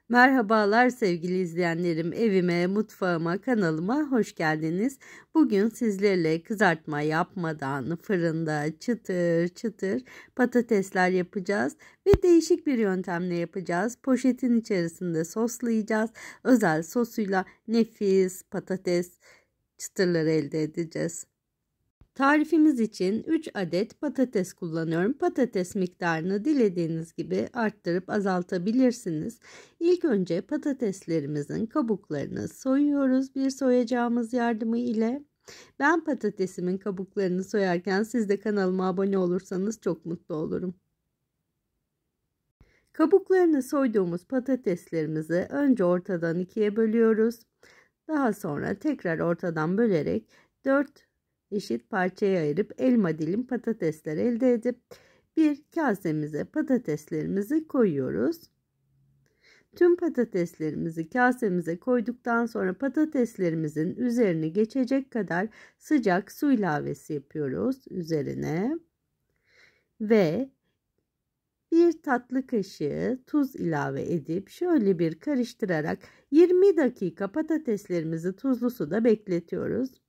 Merhabalar sevgili izleyenlerim, evime, mutfağıma, kanalıma hoş geldiniz. Bugün sizlerle kızartma yapmadan fırında çıtır çıtır patatesler yapacağız ve değişik bir yöntemle yapacağız. Poşetin içerisinde soslayacağız. Özel sosuyla nefis patates çıtırları elde edeceğiz. Tarifimiz için 3 adet patates kullanıyorum. Patates miktarını dilediğiniz gibi arttırıp azaltabilirsiniz. İlk önce patateslerimizin kabuklarını soyuyoruz bir soyacağımız yardımı ile. Ben patatesimin kabuklarını soyarken siz de kanalıma abone olursanız çok mutlu olurum. Kabuklarını soyduğumuz patateslerimizi önce ortadan ikiye bölüyoruz. Daha sonra tekrar ortadan bölerek 4 eşit parçaya ayırıp elma dilim patatesler elde edip bir kasemize patateslerimizi koyuyoruz. Tüm patateslerimizi kasemize koyduktan sonra patateslerimizin üzerine geçecek kadar sıcak su ilavesi yapıyoruz üzerine ve bir tatlı kaşığı tuz ilave edip şöyle bir karıştırarak 20 dakika patateslerimizi tuzlu suda bekletiyoruz.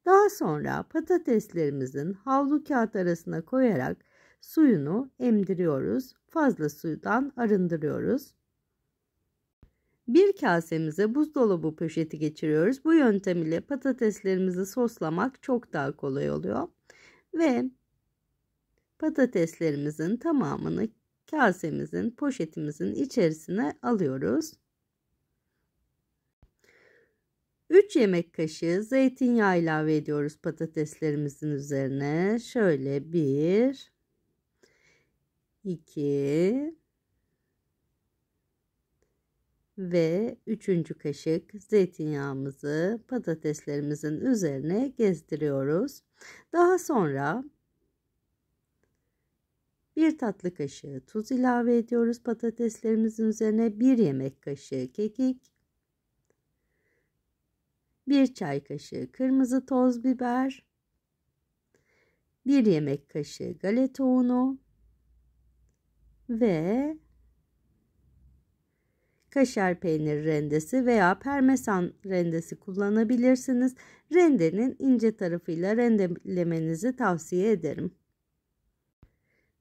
Daha sonra patateslerimizin havlu kağıt arasına koyarak suyunu emdiriyoruz. Fazla sudan arındırıyoruz. Bir kasemize buzdolabı poşeti geçiriyoruz. Bu yöntem ile patateslerimizi soslamak çok daha kolay oluyor. Ve patateslerimizin tamamını kasemizin, poşetimizin içerisine alıyoruz. 3 yemek kaşığı zeytinyağı ilave ediyoruz patateslerimizin üzerine. Şöyle 1, 2 ve 3. kaşık zeytinyağımızı patateslerimizin üzerine gezdiriyoruz. Daha sonra 1 tatlı kaşığı tuz ilave ediyoruz patateslerimizin üzerine. 1 yemek kaşığı kekik. 1 çay kaşığı kırmızı toz biber, 1 yemek kaşığı galeta unu ve kaşar peyniri rendesi veya parmesan rendesi kullanabilirsiniz. Rendenin ince tarafıyla rendelemenizi tavsiye ederim.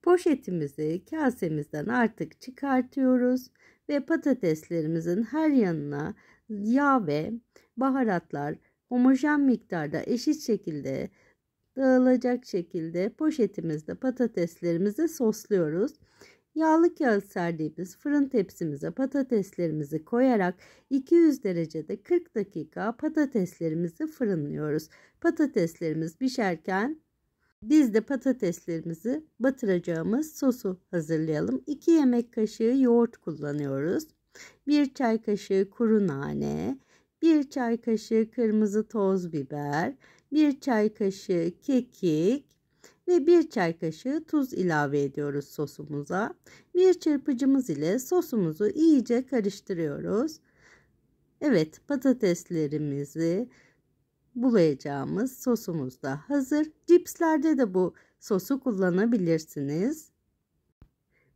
Poşetimizi kasemizden artık çıkartıyoruz ve patateslerimizin her yanına yağ ve baharatlar homojen miktarda eşit şekilde dağılacak şekilde poşetimizde patateslerimizi sosluyoruz. Yağlı kağıt serdiğimiz fırın tepsimize patateslerimizi koyarak 200 derecede 40 dakika patateslerimizi fırınlıyoruz. Patateslerimiz pişerken biz de patateslerimizi batıracağımız sosu hazırlayalım. 2 yemek kaşığı yoğurt kullanıyoruz. 1 çay kaşığı kuru nane, 1 çay kaşığı kırmızı toz biber, 1 çay kaşığı kekik ve 1 çay kaşığı tuz ilave ediyoruz sosumuza. Bir çırpıcımız ile sosumuzu iyice karıştırıyoruz. Evet, patateslerimizi bulayacağımız sosumuz da hazır. Cipslerde de bu sosu kullanabilirsiniz.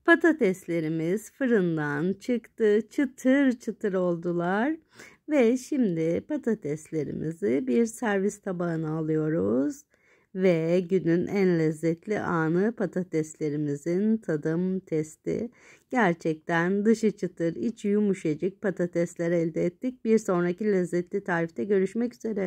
Patateslerimiz fırından çıktı. Çıtır çıtır oldular. Ve şimdi patateslerimizi bir servis tabağına alıyoruz. Ve günün en lezzetli anı patateslerimizin tadım testi. Gerçekten dışı çıtır, içi yumuşacık patatesler elde ettik. Bir sonraki lezzetli tarifte görüşmek üzere.